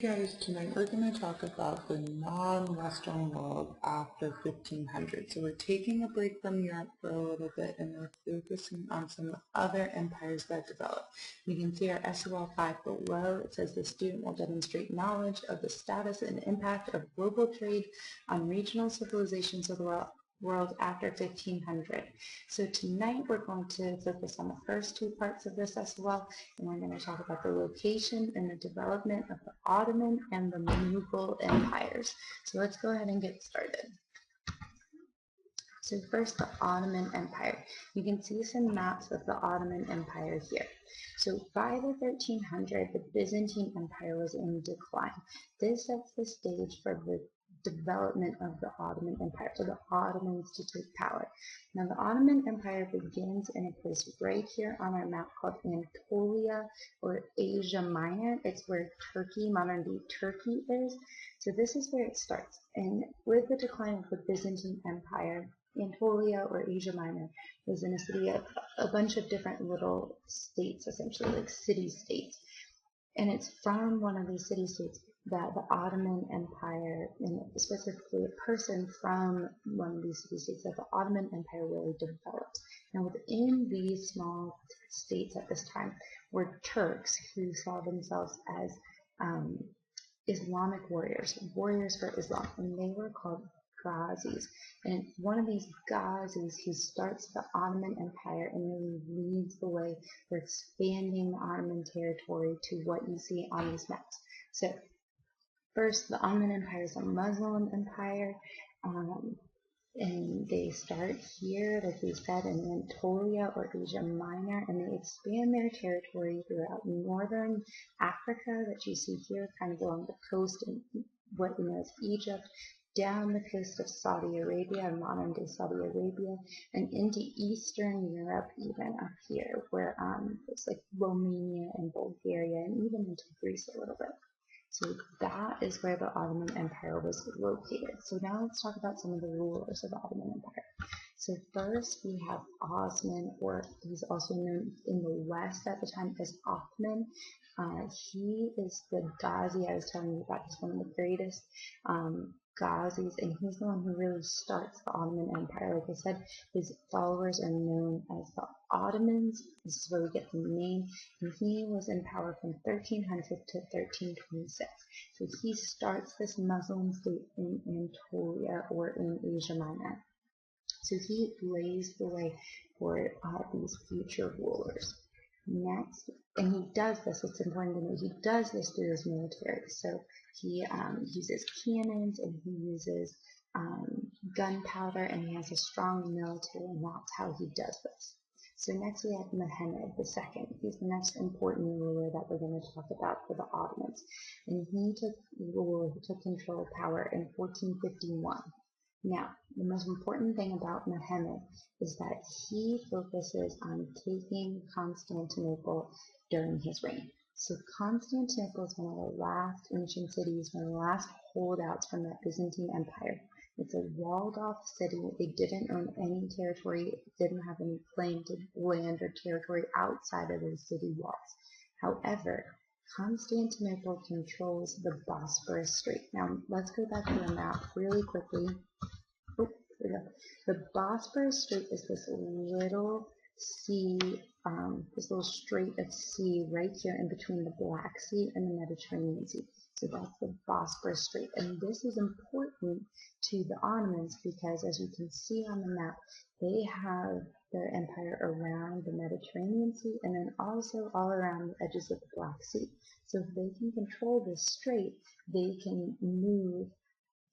Guys, tonight we're going to talk about the non-Western world after 1500. So we're taking a break from Europe for a little bit and we're focusing on some other empires that developed. You can see our SOL5 below. It says the student will demonstrate knowledge of the status and impact of global trade on regional civilizations of the world after 1500. So tonight we're going to focus on the first two parts of this SOL, and we're going to talk about the location and the development of the Ottoman and the Mughal empires. So let's go ahead and get started. So first, the Ottoman Empire. You can see some maps of the Ottoman Empire here. So by the 1300s, the Byzantine Empire was in decline. This sets the stage for the development of the Ottoman Empire, for the Ottomans to take power. Now the Ottoman Empire begins in a place right here on our map called Anatolia or Asia Minor. It's where Turkey, modern day Turkey is. So this is where it starts. And with the decline of the Byzantine Empire, Anatolia or Asia Minor was in a city of a bunch of different little states, essentially like city-states. And it's from one of these city-states that the Ottoman Empire, and specifically a person from one of these city-states, that the Ottoman Empire really developed. Now within these small states at this time were Turks who saw themselves as Islamic warriors for Islam, and they were called Ghazis. And it's one of these Ghazis who starts the Ottoman Empire and really leads the way for expanding the Ottoman territory to what you see on these maps. So first, the Ottoman Empire is a Muslim empire, and they start here, like we said, in Anatolia or Asia Minor, and they expand their territory throughout northern Africa that you see here, kind of along the coast in what we know as Egypt, down the coast of Saudi Arabia, modern day Saudi Arabia, and into Eastern Europe, even up here, where it's like Romania and Bulgaria, and even into Greece a little bit. So that is where the Ottoman Empire was located. So now let's talk about some of the rulers of the Ottoman Empire. So first we have Osman, or he's also known in the West at the time as Othman. He is the Ghazi I was telling you about. He's one of the greatest Ghazis, and he's the one who really starts the Ottoman Empire. Like I said, his followers are known as the Ottomans. This is where we get the name, and he was in power from 1300 to 1326. So he starts this Muslim state in Anatolia or in Asia Minor. So he lays the way for these future rulers. Next, and he does this, it's important to know, he does this through his military. So he uses cannons, and he uses gunpowder, and he has a strong military, and that's how he does this. So next we have Mehmed II. He's the next important ruler that we're going to talk about for the Ottomans. And he took control of power in 1451. Now, the most important thing about Mehmed is that he focuses on taking Constantinople during his reign. So Constantinople is one of the last ancient cities, one of the last holdouts from that Byzantine Empire. It's a walled-off city. They didn't own any territory, didn't have any claim to land or territory outside of the city walls. However, Constantinople controls the Bosporus Strait. Now, let's go back to the map really quickly. Oh, there we go. The Bosporus Strait is this little sea, this little strait of sea right here in between the Black Sea and the Mediterranean Sea. So that's the Bosporus Strait. And this is important to the Ottomans because, as you can see on the map, they have their empire around the Mediterranean Sea and then also all around the edges of the Black Sea. So if they can control this strait, they can move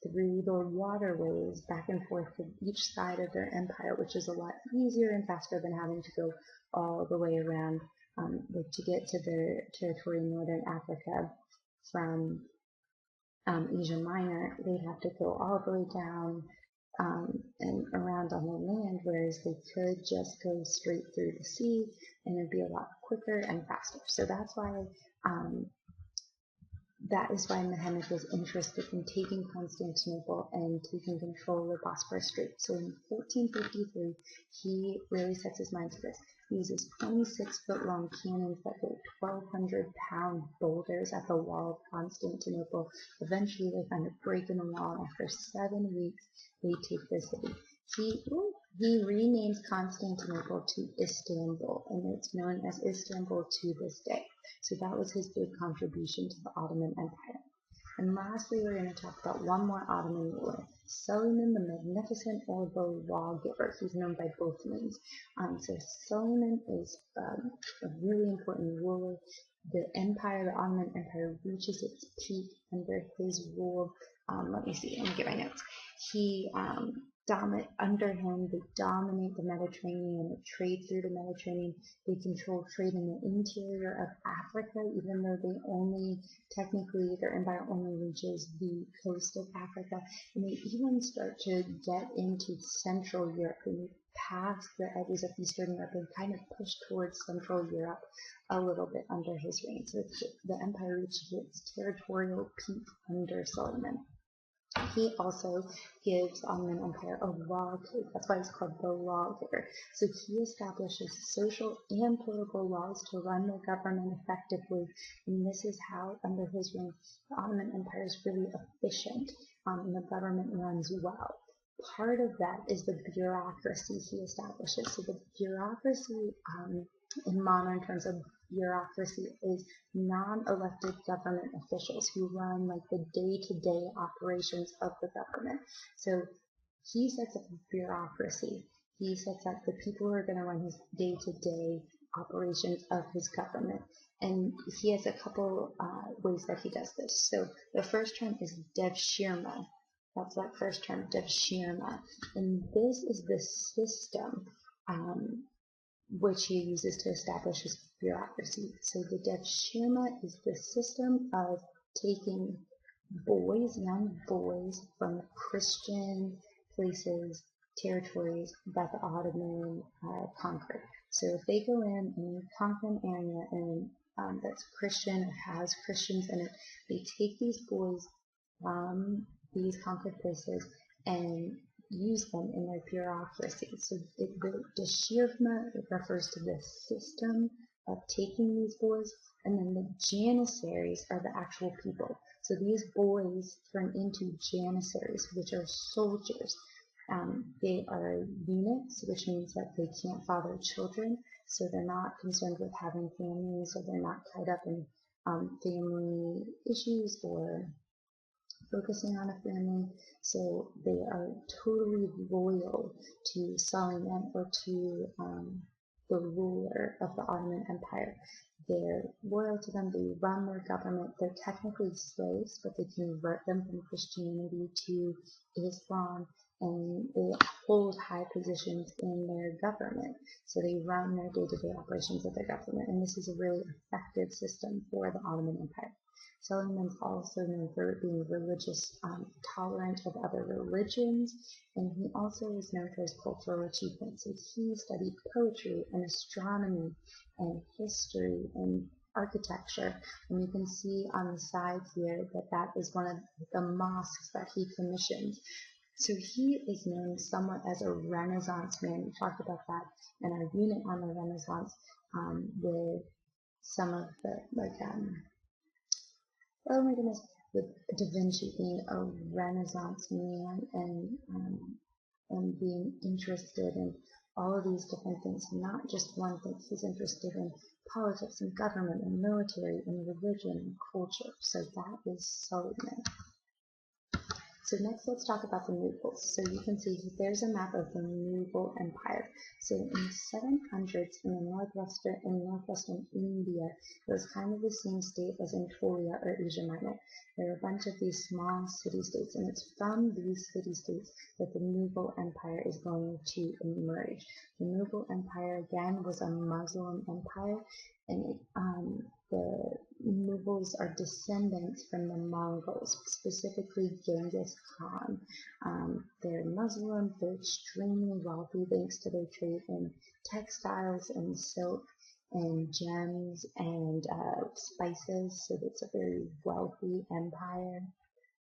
through the waterways back and forth to each side of their empire, which is a lot easier and faster than having to go all the way around to get to their territory in northern Africa from Asia Minor. They'd have to go all the way down and around on the land, whereas they could just go straight through the sea, and it'd be a lot quicker and faster. So that's why Mehmed was interested in taking Constantinople and taking control of the Bosporus Strait. So in 1453, he really sets his mind to this. He uses 26-foot-long cannons that hit 1,200-pound boulders at the wall of Constantinople. Eventually, they find a break in the wall, and after 7 weeks, they take the city. He renames Constantinople to Istanbul, and it's known as Istanbul to this day. So that was his big contribution to the Ottoman Empire. And lastly, we're going to talk about one more Ottoman ruler, Suleiman the Magnificent, or the Lawgiver. He's known by both names. So Suleiman is a really important ruler. The Ottoman Empire, reaches its peak under his rule. Let me get my notes. Under him, they dominate the Mediterranean and trade through the Mediterranean. They control trade in the interior of Africa, even though their empire only reaches the coast of Africa. And they even start to get into Central Europe. They move past the edges of Eastern Europe and kind of push towards Central Europe a little bit under his reign. So the empire reaches its territorial peak under Suleiman. He also gives Ottoman Empire a law code. That's why it's called the Lawgiver. So he establishes social and political laws to run the government effectively. And this is how, under his reign, the Ottoman Empire is really efficient, and the government runs well. Part of that is the bureaucracy he establishes. So the bureaucracy, in modern terms of bureaucracy, is non-elected government officials who run like the day-to-day operations of the government. So he sets up a bureaucracy. He sets up the people who are going to run his day-to-day operations of his government. And he has a couple ways that he does this. So the first term is devshirme. That's that first term, devshirme. And this is the system which he uses to establish his bureaucracy. So the devshirme is the system of taking young boys from Christian places, territories that the Ottoman conquered. So if they go in and conquer an area and that's Christian, or has Christians in it, they take these boys from these conquered places and use them in their bureaucracy. So the devshirme refers to the system of taking these boys, and then the janissaries are the actual people. So these boys turn into janissaries, which are soldiers. They are eunuchs, which means that they can't father children, so they're not concerned with having families, or they're not tied up in family issues or focusing on a family. So they are totally loyal to Suleiman, or to the ruler of the Ottoman Empire. They're loyal to them. They run their government. They're technically slaves, but they convert them from Christianity to Islam, and they hold high positions in their government. So they run their day-to-day operations of their government, and this is a really effective system for the Ottoman Empire. Suleiman's also known for being religious, tolerant of other religions, and he also is known for his cultural achievements. So he studied poetry and astronomy and history and architecture, and you can see on the side here that is one of the mosques that he commissioned. So he is known somewhat as a Renaissance man. We talked about that in our unit on the Renaissance, with some of the oh my goodness, with Da Vinci being a Renaissance man and being interested in all of these different things, not just one thing. He's interested in politics and government and military and religion and culture. So that is Suleiman. So next, let's talk about the Mughals. So you can see there's a map of the Mughal Empire. So in the 700s, in northwestern India, it was kind of the same state as Anatolia or Asia Minor. There are a bunch of these small city-states, and it's from these city-states that the Mughal Empire is going to emerge. The Mughal Empire, again, was a Muslim empire, and the Mughals are descendants from the Mongols, specifically Genghis Khan. They're Muslim, they're extremely wealthy thanks to their trade in textiles and silk and gems and spices, so it's a very wealthy empire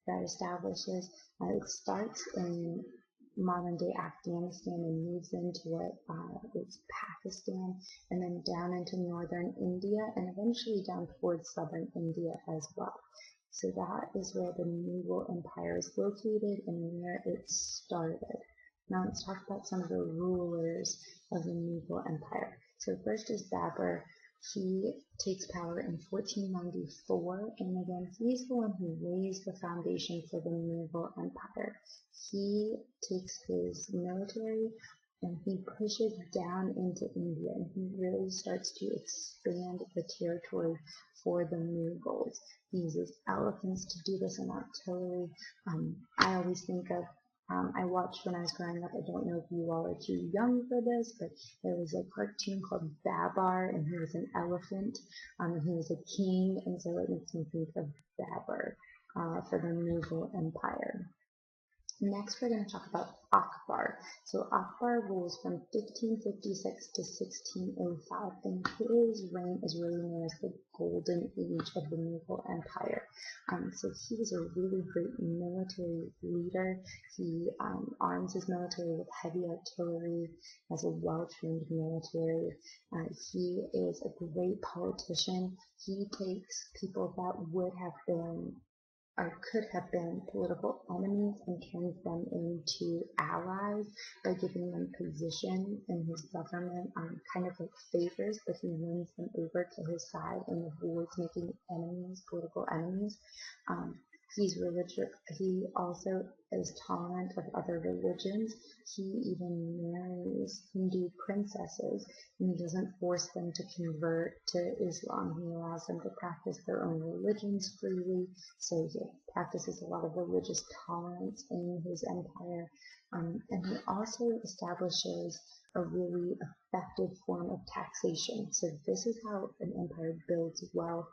that establishes. It starts in modern-day Afghanistan and moves into what is Pakistan, and then down into northern India, and eventually down towards southern India as well. So that is where the Mughal Empire is located and where it started. Now let's talk about some of the rulers of the Mughal Empire. So first is Babur. He takes power in 1494, and again, he's the one who lays the foundation for the Mughal Empire. He takes his military and he pushes down into India, and he really starts to expand the territory for the Mughals. He uses elephants to do this and artillery. I always think of I watched when I was growing up, I don't know if you all are too young for this, but there was a cartoon called Babar, and he was an elephant, and he was a king, and so it makes me think of Babur for the Mughal Empire. Next, we're going to talk about Akbar. So Akbar rules from 1556 to 1605, and his reign is really known as the golden age of the Mughal Empire. So he was a really great military leader. He arms his military with heavy artillery, has a well-trained military. He is a great politician. He takes people that would have been or could have been political enemies and turns them into allies by giving them position in his government, kind of like favors, but he wins them over to his side and avoids making enemies, political enemies. He's religious. He also is tolerant of other religions. He even marries Hindu princesses, and he doesn't force them to convert to Islam. He allows them to practice their own religions freely. So he practices a lot of religious tolerance in his empire. And he also establishes a really effective form of taxation. So this is how an empire builds wealth,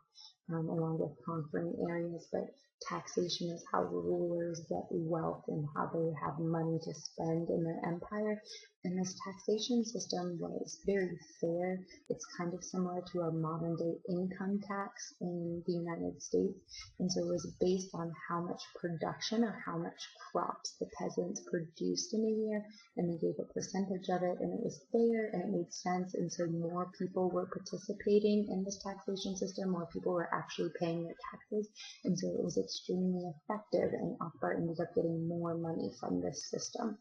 along with conquering areas, but taxation is how rulers get wealth and how they have money to spend in their empire. And this taxation system was very fair. It's kind of similar to our modern day income tax in the United States. And so it was based on how much production or how much crops the peasants produced in a year, and they gave a percentage of it, and it was fair and it made sense. And so more people were participating in this taxation system, more people were actually paying their taxes, and so it was extremely effective, and Akbar ended up getting more money from this system.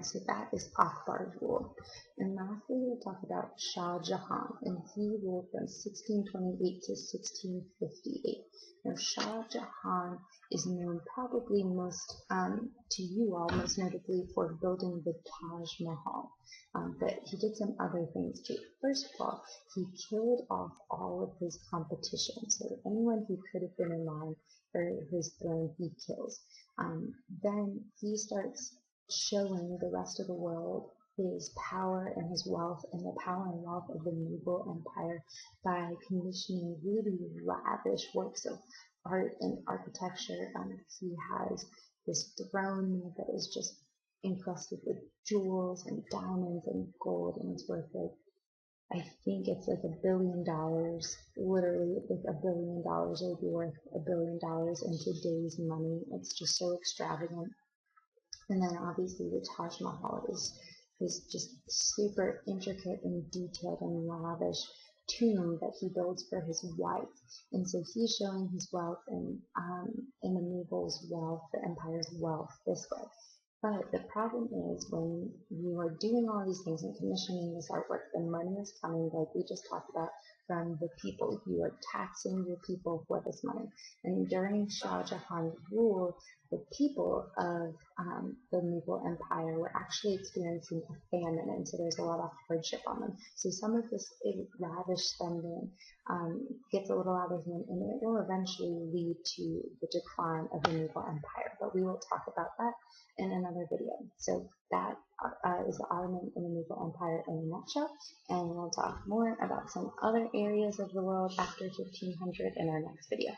So that is Akbar's rule. And lastly, we'll talk about Shah Jahan, and he ruled from 1628 to 1658. Now, Shah Jahan is known probably most to you all, most notably for building the Taj Mahal. But he did some other things too. First of all, he killed off all of his competition. So anyone who could have been in line for his throne, he kills. Then he starts showing the rest of the world his power and his wealth and the power and wealth of the Mughal Empire by commissioning really lavish works of art and architecture. He has this throne that is just encrusted with jewels and diamonds and gold, and it's worth like, I think it's like $1 billion, literally like $1 billion. It would be worth $1 billion in today's money. It's just so extravagant. And then obviously the Taj Mahal is just super intricate and detailed and lavish tomb that he builds for his wife. And so he's showing his wealth and in the Mughal's wealth, the empire's wealth this way. But the problem is when you are doing all these things and commissioning this artwork, the money is coming, like we just talked about, from the people. You are taxing your people for this money. And during Shah Jahan's rule, the people of the Mughal Empire were actually experiencing a famine, and so there's a lot of hardship on them. So some of this lavish spending gets a little out of hand, and it will eventually lead to the decline of the Mughal Empire. But we will talk about that in another video. So that is the Ottoman and the Mughal Empire in a nutshell, and we'll talk more about some other areas of the world after 1500 in our next video.